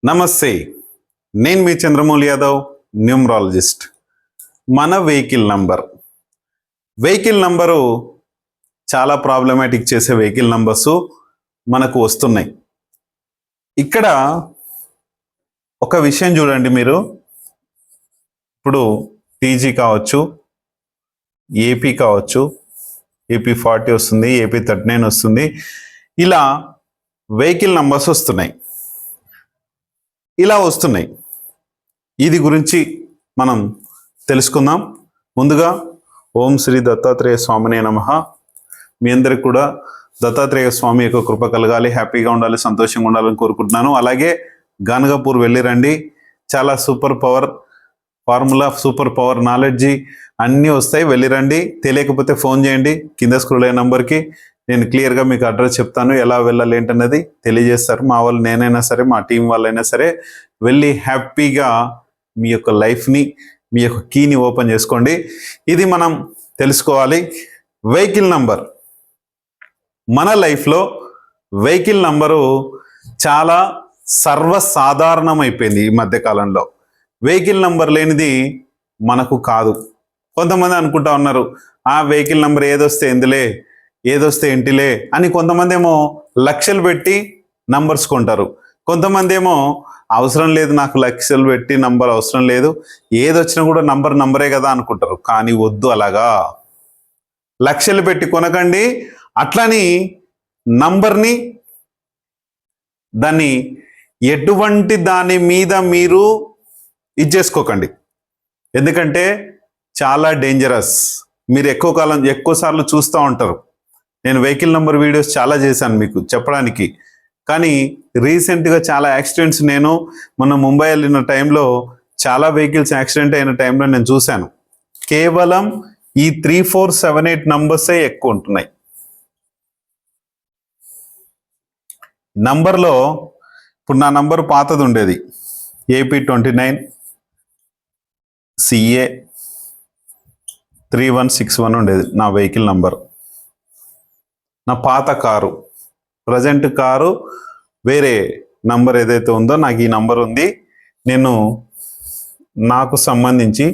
నమస్తే, నేను మీ చంద్రమౌళి యాదవ్, న్యూమరాలజిస్ట్. మన వెహికల్ నంబరు చాలా ప్రాబ్లమాటిక్ చేసే వెహికల్ నంబర్స్ మనకు వస్తున్నాయి. ఇక్కడ ఒక విషయం చూడండి, మీరు ఇప్పుడు టీజీ కావచ్చు, ఏపీ కావచ్చు, ఏపీ 40 వస్తుంది, ఏపీ 39 వస్తుంది. ఇలా వెహికల్ నంబర్స్ వస్తున్నాయి. ఇది గురించి మనం తెలుసుకుందాం. ముందుగా ఓం శ్రీ దత్తాత్రేయ స్వామినే నమః. మీ అందరికి కూడా దత్తాత్రేయ స్వామి యొక్క కృప కలగాలి, హ్యాపీగా ఉండాలి, సంతోషంగా ఉండాలని కోరుకుంటున్నాను. అలాగే గానగాపూర్ వెళ్ళిరండి, చాలా super power formula, super power knowledge అన్నీ వస్తాయి. వెళ్ళిరండి. తెలియకపోతే ఫోన్ చేయండి, కింద స్క్రోల్ అయ్యే నంబర్కి. నేను క్లియర్గా మీకు అడ్రస్ చెప్తాను, ఎలా వెళ్ళాలి ఏంటన్నది తెలియజేస్తారు. మా వాళ్ళు, నేనైనా సరే, మా టీం వాళ్ళైనా సరే, వెళ్ళి హ్యాపీగా మీ యొక్క లైఫ్ని, మీ యొక్క కీని ఓపెన్ చేసుకోండి. ఇది మనం తెలుసుకోవాలి. వెహికల్ నంబర్, మన లైఫ్లో వెహికల్ నంబరు చాలా సర్వసాధారణం అయిపోయింది ఈ మధ్యకాలంలో. వెహికల్ నంబర్ లేనిది మనకు కాదు. కొంతమంది అనుకుంటా ఉన్నారు, ఆ వెహికల్ నంబర్ ఏదొస్తే ఎందులే, ఏదొస్తే ఏంటిలే అని. కొంతమంది ఏమో లక్షలు పెట్టి నంబర్స్ కొంటారు. కొంతమంది ఏమో అవసరం లేదు, నాకు లక్షలు పెట్టి నంబర్ అవసరం లేదు, ఏదొచ్చినా కూడా నంబరే కదా అనుకుంటారు. కానీ వద్దు, అలాగా లక్షలు పెట్టి కొనకండి. అట్లని నంబర్ని, దాన్ని ఎటువంటి దాని మీద మీరు ఇచ్చేసుకోకండి. ఎందుకంటే చాలా డేంజరస్. మీరు ఎక్కువ సార్లు చూస్తూ ఉంటారు. నేను వెహికల్ నెంబర్ వీడియోస్ చాలా చేశాను మీకు చెప్పడానికి. కానీ రీసెంట్గా చాలా యాక్సిడెంట్స్, నేను మొన్న ముంబై వెళ్ళిన టైంలో చాలా వెహికల్స్ యాక్సిడెంట్ అయిన టైంలో నేను చూశాను. కేవలం ఈ 3, 4, 7, 8 నంబర్సే ఎక్కువ ఉంటున్నాయి. నంబర్లో ఇప్పుడు నా నంబర్ పాతది ఉండేది, ఏపీ 29 CA 3161 ఉండేది నా వెహికల్ నంబర్. నా పాత కారు, ప్రజెంట్ కారు వేరే నంబర్ ఏదైతే ఉందో నాకు ఈ నంబర్ ఉంది. నాకు సంబంధించి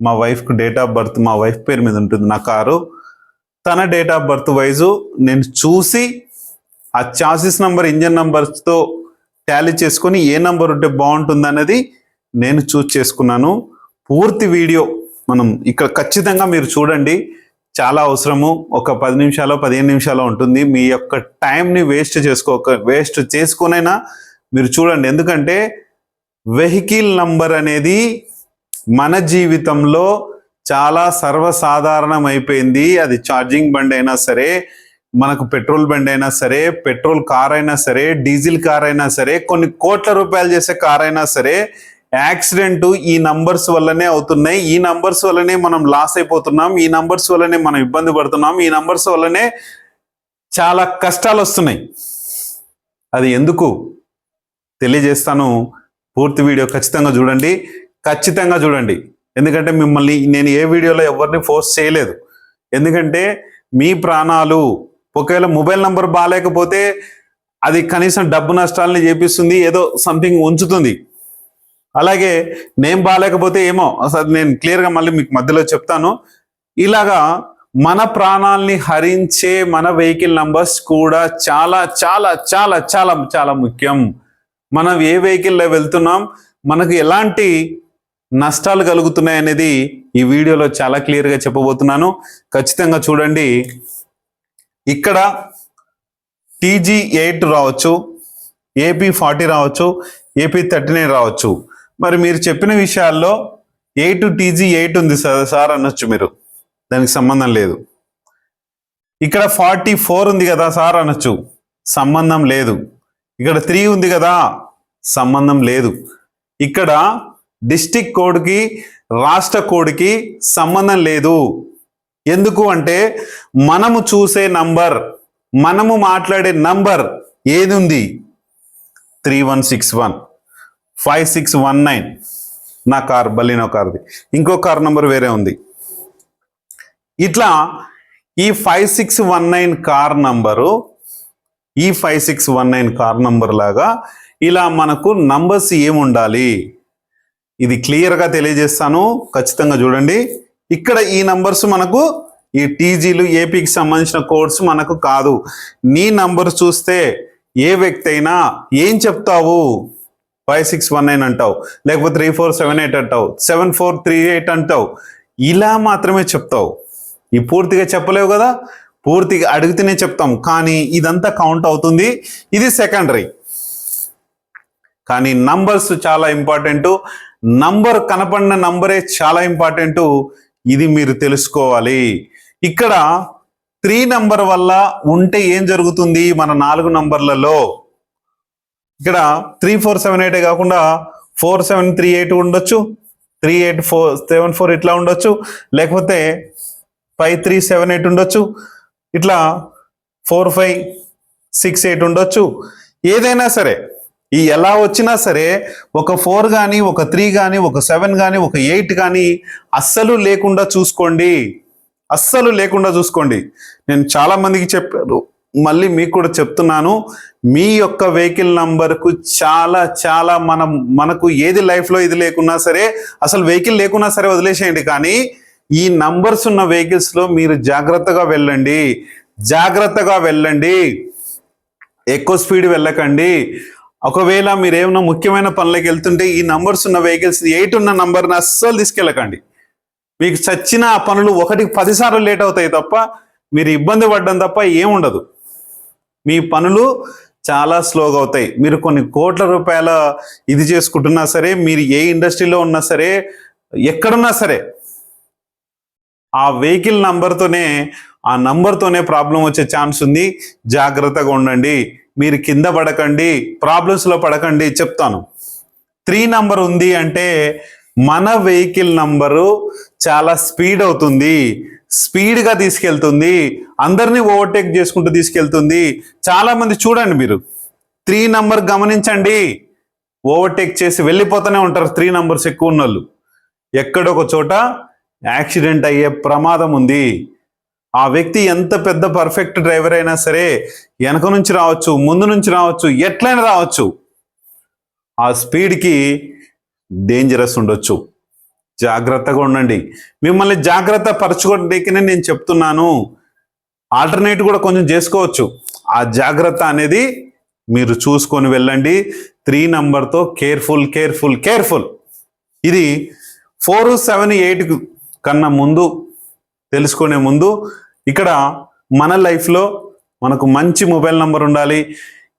మా వైఫ్కి డేట్ ఆఫ్ బర్త్, మా వైఫ్ పేరు మీద ఉంటుంది నా కారు. తన డేట్ ఆఫ్ బర్త్ వైజు నేను చూసి ఆ చాసిస్ నంబర్, ఇంజన్ నంబర్స్తో టాలీ చేసుకొని ఏ నంబర్ ఉంటే బాగుంటుంది అనేది నేను చూస్ చేసుకున్నాను. పూర్తి వీడియో మనం ఇక్కడ ఖచ్చితంగా మీరు చూడండి, చాలా అవసరము. ఒక 10 నిమిషాలు 15 నిమిషాలు ఉంటుంది. మీ యొక్క టైంని వేస్ట్ చేసుకునైనా మీరు చూడండి. ఎందుకంటే వెహికల్ నంబర్ అనేది మన జీవితంలో చాలా సర్వసాధారణం అయిపోయింది. అది ఛార్జింగ్ బండి అయినా సరే, మనకు పెట్రోల్ బండి అయినా సరే, పెట్రోల్ కార్ అయినా సరే, డీజిల్ కార్ అయినా సరే, కొన్ని కోట్ల రూపాయలు చేసే కార్ అయినా సరే, యాక్సిడెంట్ ఈ నంబర్స్ వల్లనే అవుతున్నాయి. ఈ నంబర్స్ వల్లనే మనం లాస్ అయిపోతున్నాం. ఈ నంబర్స్ వల్లనే మనం ఇబ్బంది పడుతున్నాం. ఈ నంబర్స్ వల్లనే చాలా కష్టాలు వస్తున్నాయి. అది ఎందుకు తెలియజేస్తాను. పూర్తి వీడియో ఖచ్చితంగా చూడండి. ఎందుకంటే మిమ్మల్ని నేను ఏ వీడియోలో ఎవరిని ఫోర్స్ చేయలేదు. ఎందుకంటే మీ ప్రాణాలు, ఒకవేళ మొబైల్ నంబర్ బాగాలేకపోతే అది కనీసం డబ్బు నష్టాలని చేపిస్తుంది, ఏదో సంథింగ్ ఉంచుతుంది. అలాగే నేమ్ బాగాలేకపోతే ఏమో, అసలు నేను క్లియర్గా మళ్ళీ మీకు మధ్యలో చెప్తాను. ఇలాగా మన ప్రాణాలని హరించే మన వెహికల్ నంబర్స్ కూడా చాలా చాలా చాలా చాలా చాలా ముఖ్యం. మనం ఏ వెహికల్లో వెళ్తున్నాం, మనకు ఎలాంటి నష్టాలు కలుగుతున్నాయి అనేది ఈ వీడియోలో చాలా క్లియర్గా చెప్పబోతున్నాను. ఖచ్చితంగా చూడండి. ఇక్కడ TG 8 రావచ్చు, AP 40 రావచ్చు, AP 39 రావచ్చు. మరి మీరు చెప్పిన విషయాల్లో TG 8 ఉంది సార్ అనొచ్చు మీరు, దానికి సంబంధం లేదు. ఇక్కడ 44 ఉంది కదా సార్ అనొచ్చు, సంబంధం లేదు. ఇక్కడ 3 ఉంది కదా, సంబంధం లేదు. ఇక్కడ డిస్ట్రిక్ట్ కోడ్కి, రాష్ట్ర కోడ్కి సంబంధం లేదు. ఎందుకు అంటే మనము చూసే నంబర్, మనము మాట్లాడే నంబర్ ఏది ఉంది? 3161, 5619 నా కార్, బలినో కార్ది. ఇంకో కార్ నంబర్ వేరే ఉంది. ఇట్లా ఈ 5619 కార్ నంబరు, ఈ 5619 కార్ నంబర్ లాగా ఇలా మనకు నంబర్స్ ఏముండాలి ఇది క్లియర్గా తెలియజేస్తాను, ఖచ్చితంగా చూడండి. ఇక్కడ ఈ నంబర్స్ మనకు ఈ టీజీలు ఏపీకి సంబంధించిన కోడ్స్ మనకు కాదు. నీ నంబర్ చూస్తే ఏ వ్యక్తి అయినా ఏం చెప్తావు, 5619 అంటావు, లేకపోతే 3478 అంటావు, 7438 అంటావు, ఇలా మాత్రమే చెప్తావు. ఈ పూర్తిగా చెప్పలేవు కదా, పూర్తిగా అడిగితేనే చెప్తాం, కానీ ఇదంతా కౌంట్ అవుతుంది. ఇది సెకండరీ. కానీ నంబర్స్ చాలా ఇంపార్టెంట్. నంబర్ కనపడిన నంబరే చాలా ఇంపార్టెంట్. ఇది మీరు తెలుసుకోవాలి. ఇక్కడ 3 నంబర్ వల్ల ఉంటే ఏం జరుగుతుంది మన 4 నంబర్లలో? ఇక్కడ 3478 కాకుండా 4738 ఉండొచ్చు, 3874 ఇట్లా ఉండొచ్చు, లేకపోతే 5378 ఉండొచ్చు, ఇట్లా 4568 ఉండొచ్చు. ఏదైనా సరే ఈ ఎలా వచ్చినా సరే ఒక 4 కానీ, ఒక 3 కానీ, ఒక 7 కానీ, ఒక 8 కానీ అస్సలు లేకుండా చూసుకోండి. అస్సలు లేకుండా చూసుకోండి. నేను చాలా మందికి చెప్పాను, మళ్ళీ మీకు కూడా చెప్తున్నాను. మీ యొక్క వెహికల్ నంబర్కు చాలా చాలా మనకు ఏది లైఫ్లో ఇది లేకున్నా సరే, అసలు వెహికల్ లేకున్నా సరే వదిలేసేయండి, కానీ ఈ నంబర్స్ ఉన్న వెహికల్స్లో మీరు జాగ్రత్తగా వెళ్ళండి. జాగ్రత్తగా వెళ్ళండి, ఎక్కువ స్పీడ్ వెళ్ళకండి. ఒకవేళ మీరు ఏమైనా ముఖ్యమైన పనులకు వెళ్తుంటే ఈ నంబర్స్ ఉన్న వెహికల్స్ 8 ఉన్న నంబర్ని అస్సలు తీసుకెళ్ళకండి. మీకు చచ్చిన ఆ పనులు 1కి 10 సార్లు లేట్ అవుతాయి తప్ప మీరు ఇబ్బంది పడ్డం తప్ప ఏముండదు. మీ పనులు చాలా స్లోగా అవుతాయి. మీరు కొన్ని కోట్ల రూపాయల ఇది చేసుకుంటున్నా సరే, మీరు ఏ ఇండస్ట్రీలో ఉన్నా సరే, ఎక్కడున్నా సరే, ఆ వెహికల్ నంబర్తోనే ఆ నంబర్తోనే ప్రాబ్లం వచ్చే ఛాన్స్ ఉంది. జాగ్రత్తగా ఉండండి, మీరు కింద పడకండి, ప్రాబ్లమ్స్లో పడకండి. చెప్తాను, 3 నంబర్ ఉంది అంటే మన వెహికల్ నంబరు చాలా స్పీడ్ అవుతుంది, స్పీడ్గా తీసుకెళ్తుంది, అందరినీ ఓవర్టేక్ చేసుకుంటూ తీసుకెళ్తుంది. చాలా మంది చూడండి, మీరు 3 నంబర్ గమనించండి, ఓవర్టేక్ చేసి వెళ్ళిపోతూనే ఉంటారు. 3 నంబర్స్ ఎక్కువ ఉన్న వాళ్ళు ఎక్కడొక చోట యాక్సిడెంట్ అయ్యే ప్రమాదం ఉంది. ఆ వ్యక్తి ఎంత పెద్ద పర్ఫెక్ట్ డ్రైవర్ అయినా సరే, వెనక నుంచి రావచ్చు, ముందు నుంచి రావచ్చు, ఎట్లయినా రావచ్చు. ఆ స్పీడ్కి డేంజరస్ ఉండొచ్చు. జాగ్రత్తగా ఉండండి. మిమ్మల్ని జాగ్రత్త పరచుకోవడానికనే నేను చెప్తున్నాను. ఆల్టర్నేట్ కూడా కొంచెం చేసుకోవచ్చు. ఆ జాగ్రత్త అనేది మీరు చూసుకొని వెళ్ళండి. 3 నంబర్తో కేర్ఫుల్ కేర్ఫుల్ కేర్ఫుల్. ఇది 4, 7, 8 కన్నా ముందు తెలుసుకునే ముందు ఇక్కడ మన లైఫ్లో మనకు మంచి మొబైల్ నంబర్ ఉండాలి.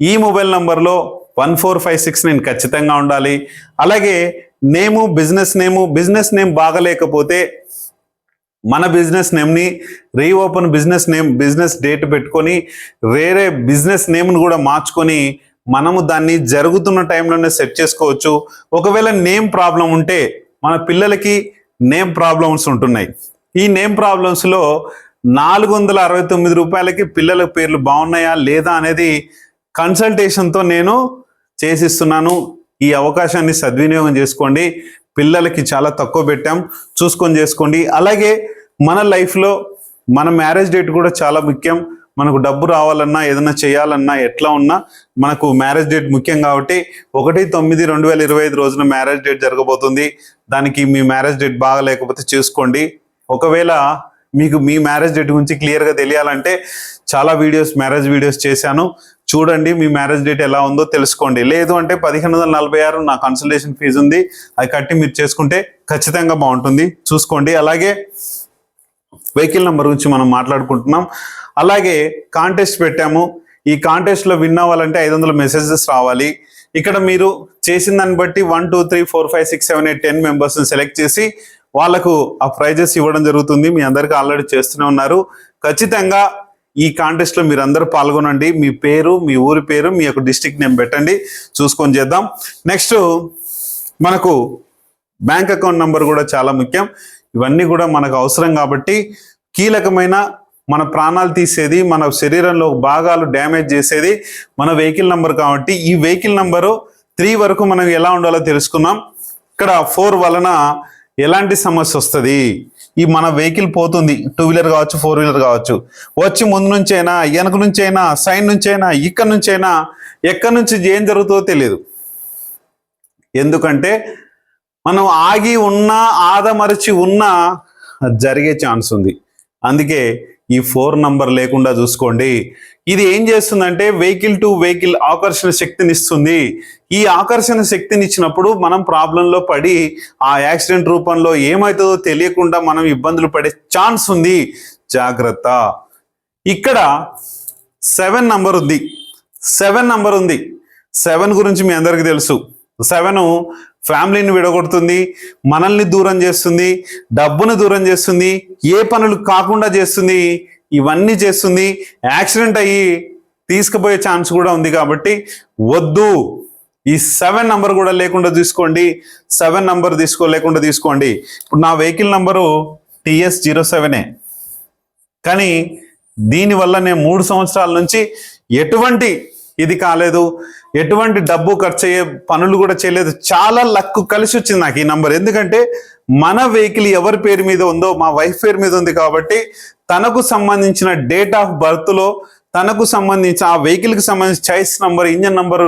ఈ మొబైల్ నంబర్లో 14569 ఖచ్చితంగా ఉండాలి. అలాగే బిజినెస్ నేమ్ బాగలేకపోతే మన బిజినెస్ నేమ్ని రీఓపెన్ బిజినెస్ డేట్ పెట్టుకొని వేరే బిజినెస్ నేమ్ను కూడా మార్చుకొని మనము దాన్ని జరుగుతున్న టైంలోనే సెట్ చేసుకోవచ్చు. ఒకవేళ నేమ్ ప్రాబ్లం ఉంటే, మన పిల్లలకి నేమ్ ప్రాబ్లమ్స్ ఉంటున్నాయి. ఈ నేమ్ ప్రాబ్లమ్స్లో 469 రూపాయలకి పిల్లల పేర్లు బాగున్నాయా లేదా అనేది కన్సల్టేషన్తో నేను చేసిస్తున్నాను. ఈ అవకాశాన్ని సద్వినియోగం చేసుకోండి. పిల్లలకి చాలా తక్కువ పెట్టాం, చూసుకొని చేసుకోండి. అలాగే మన లైఫ్లో మన మ్యారేజ్ డేట్ కూడా చాలా ముఖ్యం. మనకు డబ్బు రావాలన్నా, ఏదైనా చేయాలన్నా, ఎట్లా ఉన్నా మనకు మ్యారేజ్ డేట్ ముఖ్యం. కాబట్టి 1/9/2025 రోజున మ్యారేజ్ డేట్ జరగబోతుంది. దానికి మీ మ్యారేజ్ డేట్ బాగా లేకపోతే చేసుకోండి. ఒకవేళ మీకు మీ మ్యారేజ్ డేట్ గురించి క్లియర్గా తెలియాలంటే చాలా మ్యారేజ్ వీడియోస్ చేశాను, చూడండి. మీ మ్యారేజ్ డేట్ ఎలా ఉందో తెలుసుకోండి. లేదు అంటే 1546 నా కన్సల్టేషన్ ఫీజు ఉంది, అది కట్టి మీరు చేసుకుంటే ఖచ్చితంగా బాగుంటుంది. చూసుకోండి. అలాగే వెహికల్ నెంబర్ గురించి మనం మాట్లాడుకుంటున్నాం. అలాగే కాంటెస్ట్ పెట్టాము. ఈ కాంటెస్ట్లో విన్ అవ్వాలంటే 500 మెసేజెస్ రావాలి. ఇక్కడ మీరు చేసిన దాన్ని బట్టి 1 2 3 4 5 6 7 8 10 మెంబర్స్ని సెలెక్ట్ చేసి వాళ్ళకు ఆ ప్రైజెస్ ఇవ్వడం జరుగుతుంది. మీ అందరికీ ఆల్రెడీ చేస్తూనే ఉన్నారు. ఖచ్చితంగా ఈ కాంటెస్ట్లో మీరు అందరూ పాల్గొనండి. మీ పేరు, మీ ఊరి పేరు, మీ యొక్క డిస్ట్రిక్ట్ నేమ్ పెట్టండి, చూసుకొని చేద్దాం. నెక్స్ట్ మనకు బ్యాంక్ అకౌంట్ నెంబర్ కూడా చాలా ముఖ్యం. ఇవన్నీ కూడా మనకు అవసరం కాబట్టి, కీలకమైన మన ప్రాణాలు తీసేది, మన శరీరంలో భాగాలు డ్యామేజ్ చేసేది మన వెహికల్ నెంబర్. కాబట్టి ఈ వెహికల్ నెంబరు 3 వరకు మనం ఎలా ఉండాలో తెలుసుకున్నాం. ఇక్కడ 4 వలన ఎలాంటి సమస్య వస్తుంది, ఈ మన వెహికల్ పోతుంది, 2 వీలర్ కావచ్చు, 4 వీలర్ కావచ్చు, వచ్చి ముందు నుంచైనా, వెనక నుంచైనా, సైడ్ నుంచైనా, ఇక్కడ నుంచైనా, ఎక్కడి నుంచి ఏం జరుగుతుందో తెలియదు. ఎందుకంటే మనం ఆగి ఉన్నా ఆదమరచి ఉన్నా జరిగే ఛాన్స్ ఉంది. అందుకే ఈ 4 నంబర్ లేకుండా చూసుకోండి. ఇది ఏం చేస్తుందంటే వెహికల్ టు వెహికల్ ఆకర్షణ శక్తిని ఇస్తుంది. ఈ ఆకర్షణ శక్తిని ఇచ్చినప్పుడు మనం ప్రాబ్లంలో పడి ఆ యాక్సిడెంట్ రూపంలో ఏమవుతుందో తెలియకుండా మనం ఇబ్బందులు పడే ఛాన్స్ ఉంది. జాగ్రత్త. ఇక్కడ 7 నంబర్ ఉంది. 7 నంబర్ ఉంది. 7 గురించి మీ అందరికీ తెలుసు. 7 ఫ్యామిలీని విడగొడుతుంది, మనల్ని దూరం చేస్తుంది, డబ్బును దూరం చేస్తుంది, ఏ పనులు కాకుండా చేస్తుంది, ఇవన్నీ చేస్తుంది. యాక్సిడెంట్ అయ్యి తీసుకుపోయే ఛాన్స్ కూడా ఉంది. కాబట్టి వద్దు. ఈ 7 నంబర్ కూడా లేకుండా తీసుకోండి. 7 నంబర్ లేకుండా తీసుకోండి. ఇప్పుడు నా వెహికల్ నంబరు TS07. కానీ దీనివల్ల నేను 3 సంవత్సరాల నుంచి ఎటువంటి ఇది కాలేదు, ఎటువంటి డబ్బు ఖర్చు అయ్యే పనులు కూడా చేయలేదు. చాలా లక్ కలిసి వచ్చింది నాకు ఈ నంబర్. ఎందుకంటే మన వెహికల్ ఎవరి పేరు మీద ఉందో మా వైఫ్ పేరు మీద ఉంది కాబట్టి తనకు సంబంధించిన డేట్ ఆఫ్ బర్త్లో తనకు సంబంధించి ఆ వెహికల్కి సంబంధించి చాయిస్ నంబర్, ఇంజన్ నంబర్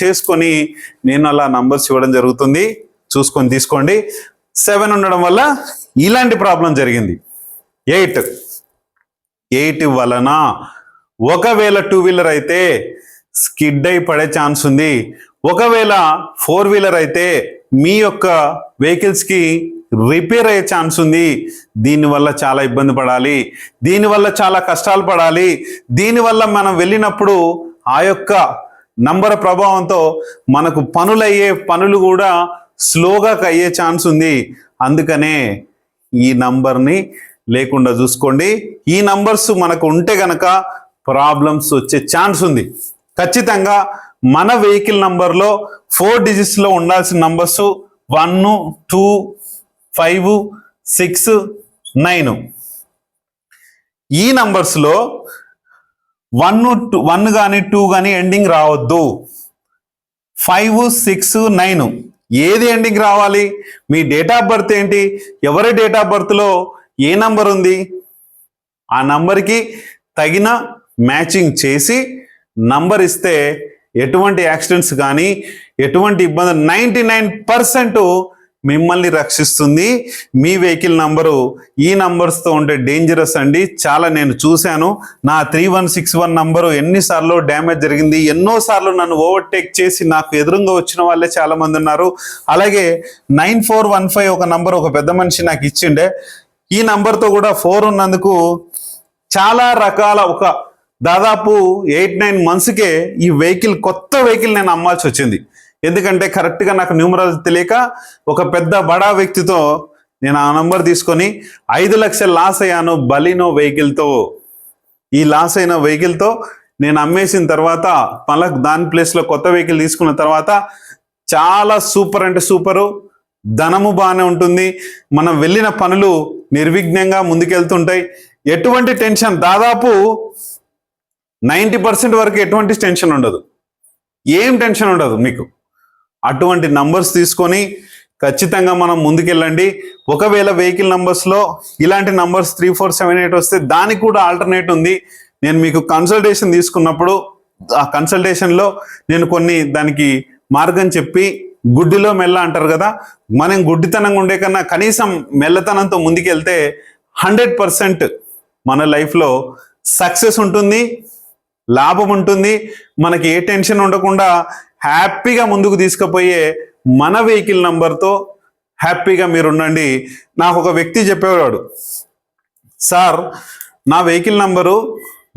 చేసుకొని నేను అలా నంబర్స్ ఇవ్వడం జరుగుతుంది. చూసుకొని తీసుకోండి. 7 ఉండడం వల్ల ఇలాంటి ప్రాబ్లం జరిగింది. 8 వలన ఒకవేళ 2 వీలర్ అయితే స్కిడ్ అయి పడే ఛాన్స్ ఉంది. ఒకవేళ 4 వీలర్ అయితే మీ యొక్క వెహికల్స్కి రిపేర్ అయ్యే ఛాన్స్ ఉంది. దీనివల్ల చాలా ఇబ్బంది పడాలి, దీనివల్ల చాలా కష్టాలు పడాలి. దీనివల్ల మనం వెళ్ళినప్పుడు ఆ యొక్క నంబర్ ప్రభావంతో మనకు పనులు కూడా స్లోగా అయ్యే ఛాన్స్ ఉంది. అందుకనే ఈ నంబర్ని లేకుండా చూసుకోండి. ఈ నంబర్స్ మనకు ఉంటే గనక ప్రాబ్లమ్స్ వచ్చే ఛాన్స్ ఉంది. ఖచ్చితంగా మన వెహికల్ నంబర్లో 4 డిజిట్స్లో ఉండాల్సిన నంబర్స్ 1, 2, 5, 6, 9. ఈ నంబర్స్లో 1 కానీ 2 కానీ ఎండింగ్ రావద్దు. 5, 6, 9 ఏది ఎండింగ్ రావాలి? మీ డేట్ ఆఫ్ బర్త్ ఏంటి? ఎవరి డేట్ ఆఫ్ బర్త్లో ఏ నంబర్ ఉంది? ఆ నంబర్కి తగిన మ్యాచింగ్ చేసి నంబర్ ఇస్తే ఎటువంటి యాక్సిడెంట్స్ కానీ ఎటువంటి ఇబ్బంది 99% మిమ్మల్ని రక్షిస్తుంది. మీ వెహికల్ నంబరు ఈ నంబర్స్తో ఉంటే డేంజరస్ అండి. చాలా నేను చూశాను. నా 3161 నంబరు ఎన్నిసార్లు డ్యామేజ్ జరిగింది. ఎన్నోసార్లు నన్ను ఓవర్టేక్ చేసి నాకు ఎదురుగా వచ్చిన వాళ్ళే చాలా మంది ఉన్నారు. అలాగే 9415 ఒక నంబర్ ఒక పెద్ద మనిషి నాకు ఇచ్చిండే. ఈ నంబర్తో కూడా 4 ఉన్నందుకు చాలా రకాల దాదాపు 8-9 మంత్స్కే ఈ కొత్త వెహికల్ నేను అమ్మాల్సి వచ్చింది. ఎందుకంటే కరెక్ట్గా నాకు న్యూమరాలజీ తెలియక ఒక పెద్ద బడా వ్యక్తితో నేను ఆ నంబర్ తీసుకొని 5 లక్షలు లాస్ అయ్యాను బలినో వెహికల్తో. ఈ లాస్ అయిన వెహికల్తో నేను అమ్మేసిన తర్వాత మళ్ళీ దాని ప్లేస్లో కొత్త వెహికల్ తీసుకున్న తర్వాత చాలా సూపర్ అంటే సూపరు. ధనము బాగానే ఉంటుంది. మనం వెళ్ళిన పనులు నిర్విఘ్నంగా ముందుకెళ్తుంటాయి. ఎటువంటి టెన్షన్, దాదాపు 90% వరకు ఎటువంటి టెన్షన్ ఉండదు. ఏం టెన్షన్ ఉండదు మీకు. అటువంటి నంబర్స్ తీసుకొని ఖచ్చితంగా మనం ముందుకెళ్ళండి. ఒకవేళ వెహికల్ నంబర్స్లో ఇలాంటి నంబర్స్ 3, 4, 7, 8 వస్తే దానికి కూడా ఆల్టర్నేట్ ఉంది. నేను మీకు కన్సల్టేషన్ తీసుకున్నప్పుడు ఆ కన్సల్టేషన్లో నేను కొన్ని దానికి మార్గం చెప్పి గుడ్డిలో మెల్ల అంటారు కదా, మనం గుడ్డితనంగా ఉండే కన్నా కనీసం మెల్లతనంతో ముందుకెళ్తే 100% మన లైఫ్లో సక్సెస్ ఉంటుంది, లాభం ఉంటుంది. మనకి ఏ టెన్షన్ ఉండకుండా హ్యాపీగా ముందుకు తీసుకుపోయే మన వెహికల్ నంబర్తో హ్యాపీగా మీరు ఉండండి. నాకు ఒక వ్యక్తి చెప్పేవాడు, సార్ నా వెహికల్ నంబరు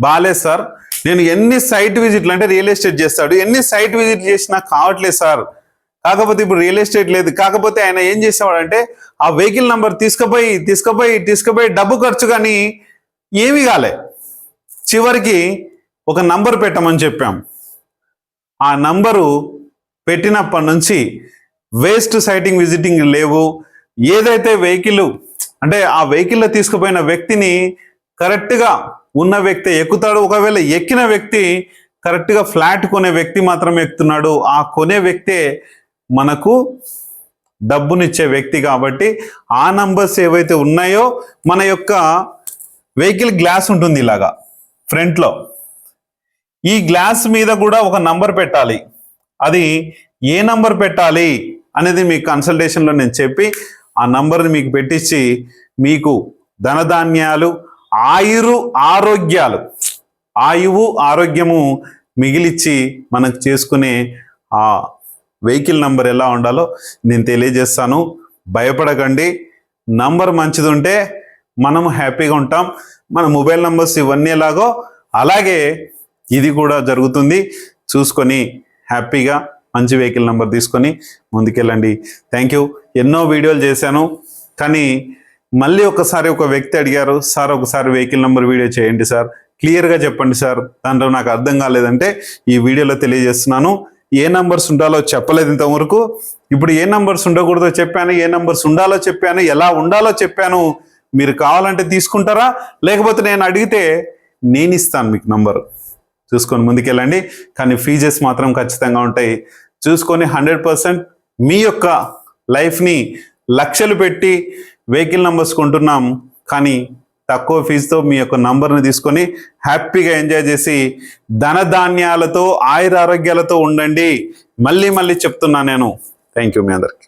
బాగాలేదు సార్, నేను ఎన్ని సైట్ విజిట్లు, అంటే రియల్ ఎస్టేట్ చేస్తాడు, ఎన్ని సైట్ విజిట్లు చేసినా కావట్లేదు సార్. కాకపోతే ఇప్పుడు రియల్ ఎస్టేట్ లేదు. కాకపోతే ఆయన ఏం చేసేవాడంటే ఆ వెహికల్ నంబర్ తీసుకుపోయి డబ్బు ఖర్చు కానీ ఏమీ కాలే. చివరికి ఒక నంబర్ పెట్టమని చెప్పాం. ఆ నంబరు పెట్టినప్పటి నుంచి వేస్ట్ సైటింగ్ విజిటింగ్ లేవు. ఏదైతే వెహికల్ అంటే ఆ వెహికల్లో తీసుకుపోయిన వ్యక్తిని కరెక్ట్గా ఉన్న వ్యక్తి ఎక్కుతాడు. ఒకవేళ ఎక్కిన వ్యక్తి కరెక్ట్గా ఫ్లాట్ కొనే వ్యక్తి మాత్రమే ఎక్కుతున్నాడు. ఆ కొనే వ్యక్తే మనకు డబ్బునిచ్చే వ్యక్తి. కాబట్టి ఆ నంబర్స్ ఏవైతే ఉన్నాయో, మన యొక్క వెహికల్ గ్లాస్ ఉంటుంది ఇలాగా ఫ్రంట్లో, ఈ గ్లాస్ మీద కూడా ఒక నంబర్ పెట్టాలి. అది ఏ నంబర్ పెట్టాలి అనేది మీకు కన్సల్టేషన్లో నేను చెప్పి ఆ నంబర్ని మీకు పెట్టించి మీకు ధనధాన్యాలు ఆయువు ఆరోగ్యము మిగిలిచ్చి మనకు చేసుకునే ఆ వెహికల్ నంబర్ ఎలా ఉండాలో నేను తెలియజేస్తాను. భయపడకండి. నంబర్ మంచిది ఉంటే మనం హ్యాపీగా ఉంటాం. మన మొబైల్ నంబర్స్ ఇవన్నీ ఎలాగో అలాగే ఇది కూడా జరుగుతుంది. చూసుకొని హ్యాపీగా మంచి వెహికల్ నెంబర్ తీసుకొని ముందుకెళ్ళండి. Thank you. ఎన్నో వీడియోలు చేశాను, కానీ మళ్ళీ ఒకసారి ఒక వ్యక్తి అడిగారు, సార్ ఒకసారి వెహికల్ నెంబర్ వీడియో చేయండి సార్, క్లియర్గా చెప్పండి సార్, దాంట్లో నాకు అర్థం కాలేదంటే ఈ వీడియోలో తెలియజేస్తున్నాను. ఏ నంబర్స్ ఉండాలో చెప్పలేదు ఇంతవరకు. ఇప్పుడు ఏ నంబర్స్ ఉండకూడదో చెప్పాను, ఏ నంబర్స్ ఉండాలో చెప్పాను, ఎలా ఉండాలో చెప్పాను. మీరు కావాలంటే తీసుకుంటారా, లేకపోతే నేను అడిగితే నేను ఇస్తాను మీకు నంబర్. చూసుకొని ముందుకెళ్ళండి. కానీ ఫీజెస్ మాత్రం ఖచ్చితంగా ఉంటాయి. చూసుకొని 100% మీ యొక్క లైఫ్ని లక్షలు పెట్టి వెహికల్ నంబర్స్ కొంటున్నాం, కానీ తక్కువ ఫీజుతో మీ యొక్క నంబర్ని తీసుకొని హ్యాపీగా ఎంజాయ్ చేసి ధనధాన్యాలతో ఆయురారోగ్యాలతో ఉండండి. మళ్ళీ చెప్తున్నా నేను. థ్యాంక్ యూ మీ అందరికి.